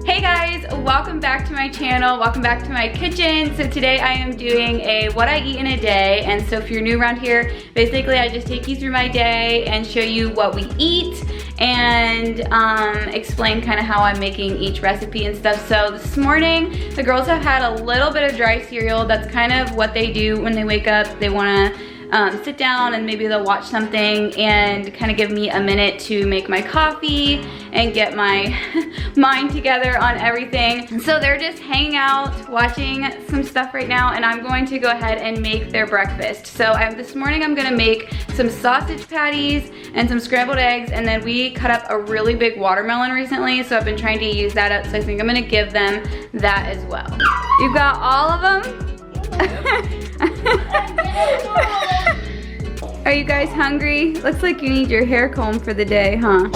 Hey guys, welcome back to my channel, welcome back to my kitchen. So today I am doing a what I eat in a day, and so if you're new around here, basically I just take you through my day and show you what we eat and explain kind of how I'm making each recipe and stuff. So this morning, the girls have had a little bit of dry cereal. That's kind of what they do when they wake up. They wanna sit down and maybe they'll watch something and kind of give me a minute to make my coffee and get my mind together on everything. So they're just hanging out, watching some stuff right now, and I'm going to go ahead and make their breakfast. So this morning I'm gonna make some sausage patties and some scrambled eggs, and then we cut up a really big watermelon recently, so I've been trying to use that up, so I think I'm gonna give them that as well. You've got all of them? Are you guys hungry? Looks like you need your hair comb for the day, huh?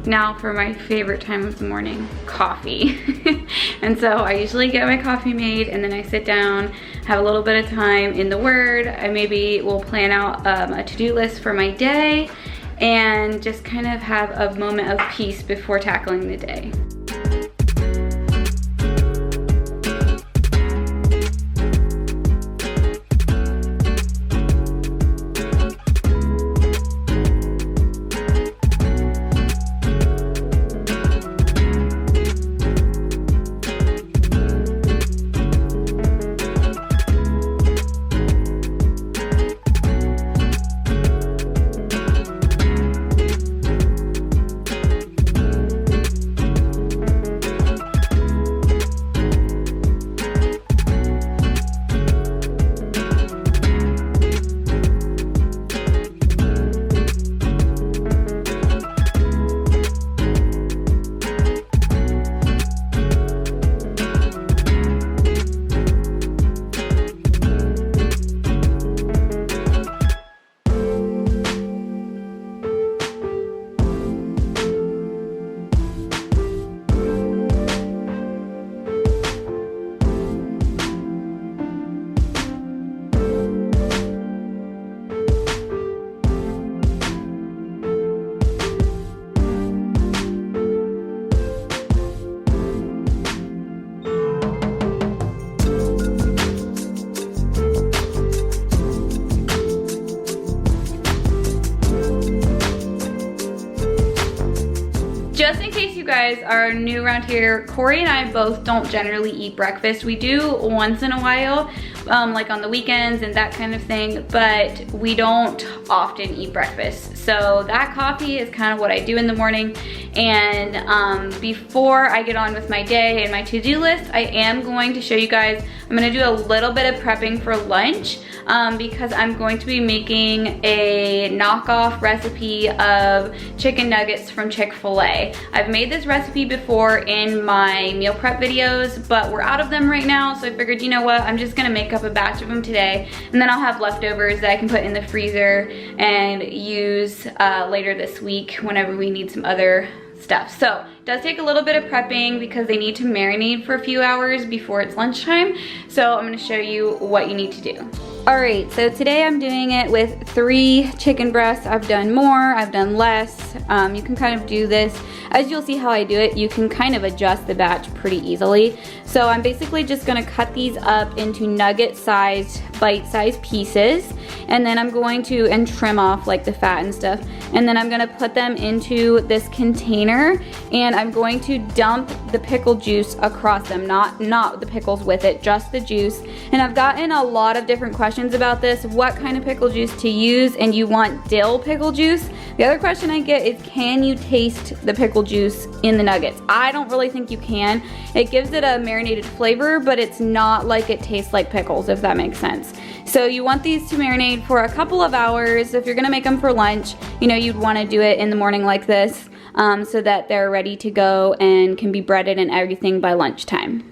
Now for my favorite time of the morning, coffee. And so I usually get my coffee made and then I sit down, have a little bit of time in the Word. I maybe will plan out a to-do list for my day and just kind of have a moment of peace before tackling the day. Just in case you guys are new around here, Corey and I both don't generally eat breakfast. We do once in a while, like on the weekends and that kind of thing, but we don't often eat breakfast. So that coffee is kind of what I do in the morning. And before I get on with my day and my to-do list, I am going to show you guys, I'm gonna do a little bit of prepping for lunch because I'm going to be making a knockoff recipe of chicken nuggets from Chick-fil-A. I've made this recipe before in my meal prep videos, but we're out of them right now, so I figured, you know what, I'm just gonna make up a batch of them today, and then I'll have leftovers that I can put in the freezer and use later this week whenever we need some other stuff. So it does take a little bit of prepping because they need to marinate for a few hours before it's lunchtime. So I'm gonna show you what you need to do. All right, so today I'm doing it with 3 chicken breasts. I've done more, I've done less. You can kind of do this, as you'll see how I do it, you can kind of adjust the batch pretty easily. So I'm basically just gonna cut these up into nugget-sized, bite-sized pieces, and then I'm going to, and trim off like the fat and stuff, and then I'm gonna put them into this container, and I'm going to dump the pickle juice across them, not the pickles with it, just the juice. And I've gotten a lot of different questions about this, what kind of pickle juice to use, and you want dill pickle juice. The other question I get is, can you taste the pickle juice in the nuggets? I don't really think you can. It gives it a marinated flavor, but it's not like it tastes like pickles, if that makes sense. So you want these to marinate for a couple of hours. If you're gonna make them for lunch, you know, you'd wanna do it in the morning like this so that they're ready to go and can be breaded and everything by lunchtime.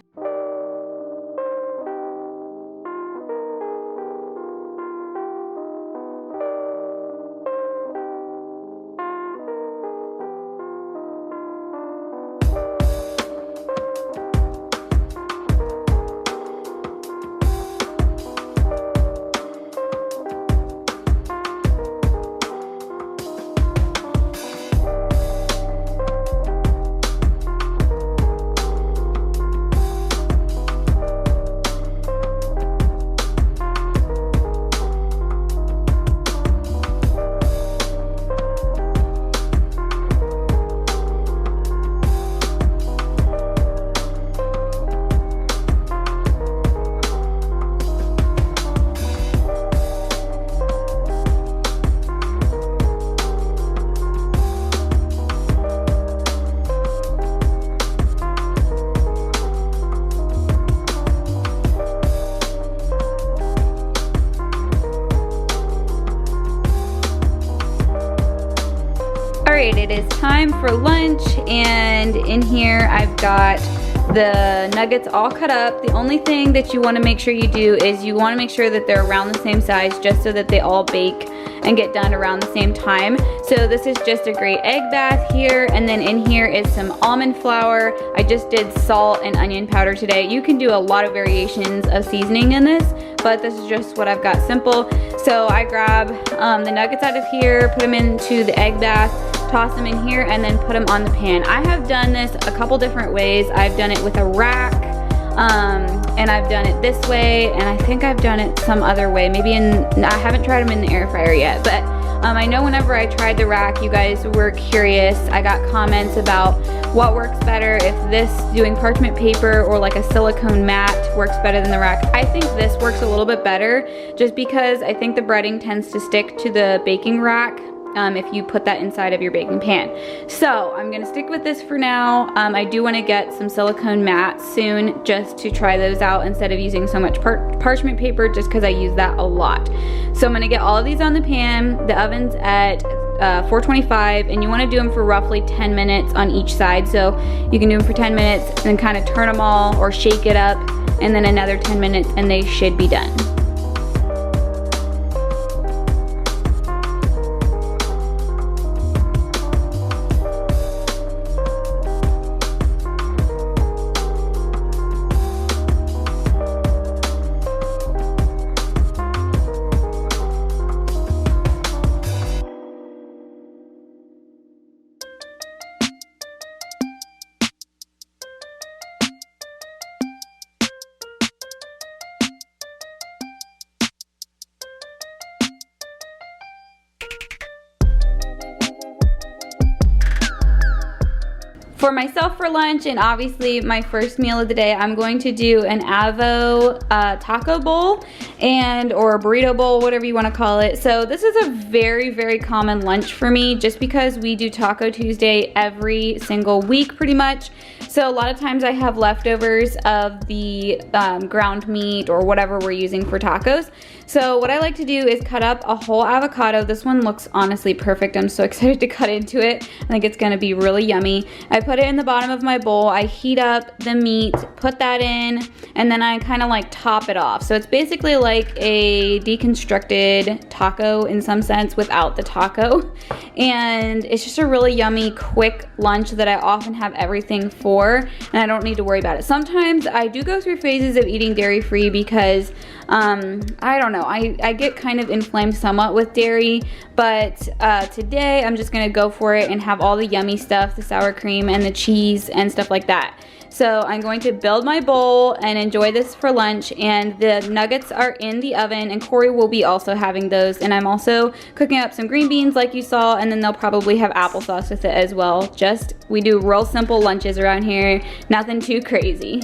Alright, it is time for lunch, and in here I've got the nuggets all cut up. The only thing that you want to make sure you do is you want to make sure that they're around the same size, just so that they all bake and get done around the same time. So this is just a great egg bath here, and then in here is some almond flour. I just did salt and onion powder today. You can do a lot of variations of seasoning in this, but this is just what I've got simple. So I grab the nuggets out of here, put them into the egg bath, toss them in here, and then put them on the pan. I have done this a couple different ways. I've done it with a rack, and I've done it this way, and I think I've done it some other way. Maybe I haven't tried them in the air fryer yet, but I know whenever I tried the rack, you guys were curious. I got comments about what works better, if this doing parchment paper or like a silicone mat works better than the rack. I think this works a little bit better just because I think the breading tends to stick to the baking rack if you put that inside of your baking pan. So I'm gonna stick with this for now. I do wanna get some silicone mats soon just to try those out instead of using so much parchment paper, just because I use that a lot. So I'm gonna get all of these on the pan. The oven's at 425, and you wanna do them for roughly 10 minutes on each side. So you can do them for 10 minutes, then kind of turn them all or shake it up, and then another 10 minutes, and they should be done. For myself for lunch, and obviously my first meal of the day, I'm going to do an Avo taco bowl or a burrito bowl, whatever you want to call it. So this is a very, very common lunch for me just because we do Taco Tuesday every single week pretty much. So a lot of times I have leftovers of the ground meat or whatever we're using for tacos. So what I like to do is cut up a whole avocado. This one looks honestly perfect. I'm so excited to cut into it. I think it's gonna be really yummy. I put it in the bottom of my bowl. I heat up the meat, put that in, and then I kind of like top it off. So it's basically like a deconstructed taco in some sense without the taco. And it's just a really yummy, quick lunch that I often have everything for, and I don't need to worry about it. Sometimes I do go through phases of eating dairy-free because I don't know, I get kind of inflamed somewhat with dairy, but today I'm just gonna go for it and have all the yummy stuff, the sour cream and the cheese and stuff like that. So I'm going to build my bowl and enjoy this for lunch, and the nuggets are in the oven, and Corey will be also having those, and I'm also cooking up some green beans like you saw, and then they'll probably have applesauce with it as well. We do real simple lunches around here, nothing too crazy.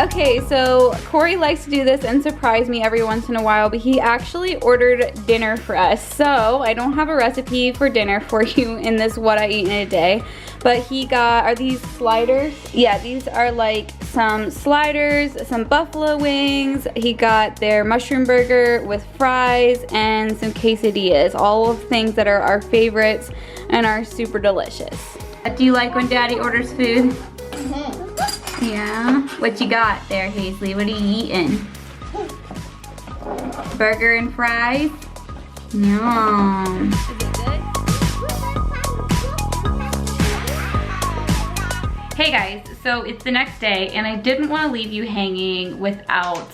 Okay, so Corey likes to do this and surprise me every once in a while, but he actually ordered dinner for us. So I don't have a recipe for dinner for you in this What I Eat in a Day, but he got, are these sliders? Yeah, these are like some sliders, some buffalo wings. He got their mushroom burger with fries and some quesadillas, all of things that are our favorites and are super delicious. Do you like when Daddy orders food? Yeah. What you got there, Hazley? What are you eating? Burger and fries? Yum. Is it good? Hey guys, so it's the next day and I didn't want to leave you hanging without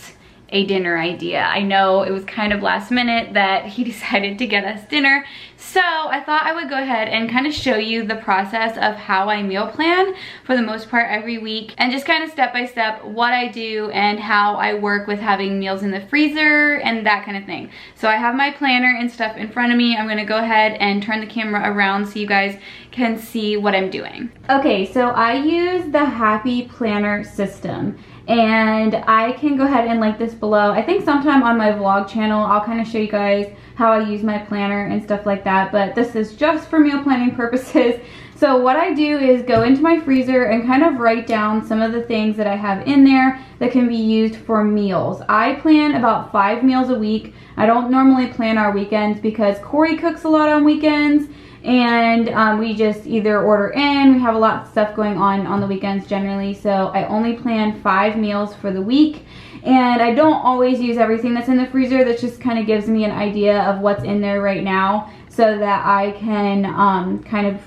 a dinner idea. I know it was kind of last minute that he decided to get us dinner, so I thought I would go ahead and kind of show you the process of how I meal plan for the most part every week, and just kind of step by step what I do and how I work with having meals in the freezer and that kind of thing. So I have my planner and stuff in front of me. I'm gonna go ahead and turn the camera around so you guys can see what I'm doing. Okay, so I use the Happy Planner system, and I can go ahead and link this below. I think sometime on my vlog channel I'll kind of show you guys how I use my planner and stuff like that, but this is just for meal planning purposes. So what I do is go into my freezer and kind of write down some of the things that I have in there that can be used for meals. I plan about 5 meals a week. I don't normally plan our weekends because Corey cooks a lot on weekends, and we just either order in. We have a lot of stuff going on the weekends generally, so I only plan 5 meals for the week, and I don't always use everything that's in the freezer. That just kind of gives me an idea of what's in there right now so that I can kind of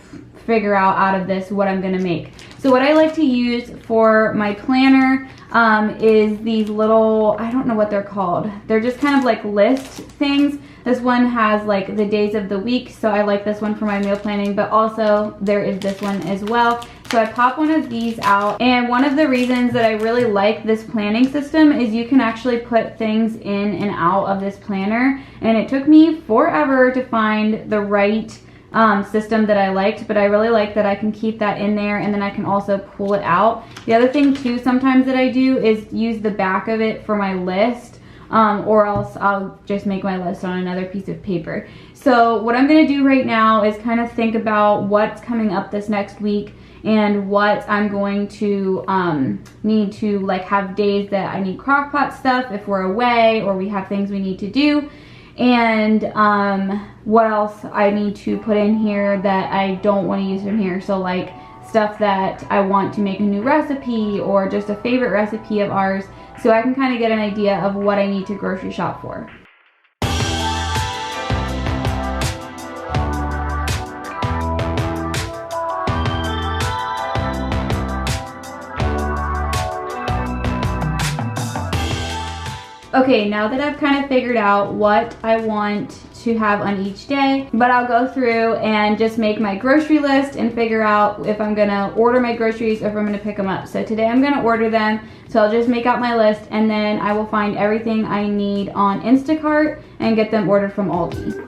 figure out of this what I'm gonna make. So what I like to use for my planner is these little, I don't know what they're called. They're just kind of like list things. This one has like the days of the week, so I like this one for my meal planning, but also there is this one as well. So I pop one of these out, and one of the reasons that I really like this planning system is you can actually put things in and out of this planner, and it took me forever to find the right system that I liked, but I really like that I can keep that in there and then I can also pull it out. The other thing too sometimes that I do is use the back of it for my list, or else I'll just make my list on another piece of paper. So what I'm gonna do right now is kind of think about what's coming up this next week and what I'm going to need to like have days that I need crock pot stuff if we're away or we have things we need to do, and what else I need to put in here that I don't want to use from here. So like stuff that I want to make a new recipe or just a favorite recipe of ours, so I can kind of get an idea of what I need to grocery shop for. Okay, now that I've kind of figured out what I want to have on each day, but I'll go through and just make my grocery list and figure out if I'm gonna order my groceries or if I'm gonna pick them up. So today I'm gonna order them, so I'll just make out my list and then I will find everything I need on Instacart and get them ordered from Aldi.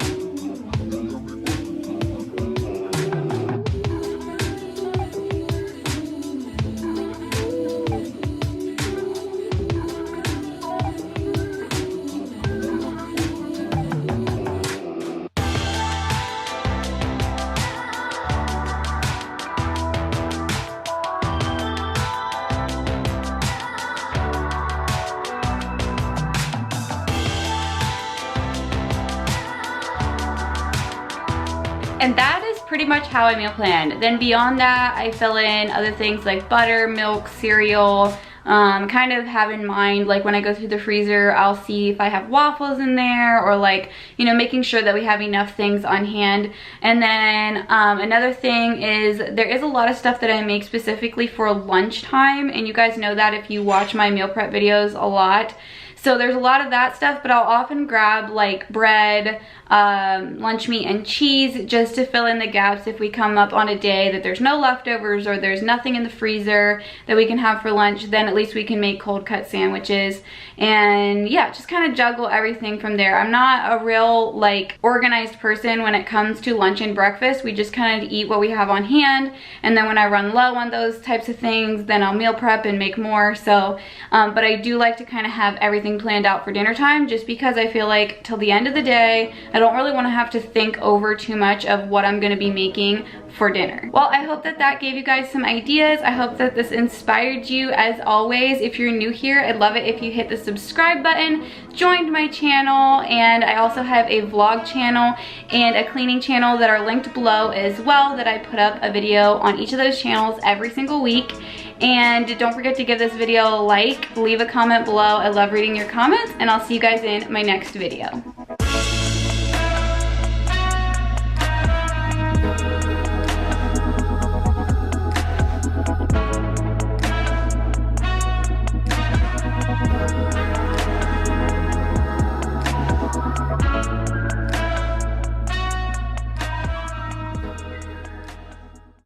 And that is pretty much how I meal plan. Then beyond that, I fill in other things like butter, milk, cereal, kind of have in mind, like when I go through the freezer, I'll see if I have waffles in there, or like, you know, making sure that we have enough things on hand. And then another thing is there is a lot of stuff that I make specifically for lunchtime, and you guys know that if you watch my meal prep videos a lot. So there's a lot of that stuff, but I'll often grab like bread, lunch meat, and cheese just to fill in the gaps if we come up on a day that there's no leftovers or there's nothing in the freezer that we can have for lunch. Then at least we can make cold cut sandwiches, and yeah, just kind of juggle everything from there. I'm not a real like organized person when it comes to lunch and breakfast. We just kind of eat what we have on hand, and then when I run low on those types of things, then I'll meal prep and make more. So but I do like to kind of have everything planned out for dinner time, just because I feel like till the end of the day I don't really want to have to think over too much of what I'm going to be making for dinner. Well, I hope that that gave you guys some ideas. I hope that this inspired you. As always, if you're new here, I'd love it if you hit the subscribe button, joined my channel, and I also have a vlog channel and a cleaning channel that are linked below as well, that I put up a video on each of those channels every single week. And don't forget to give this video a like, leave a comment below. I love reading your comments, and I'll see you guys in my next video.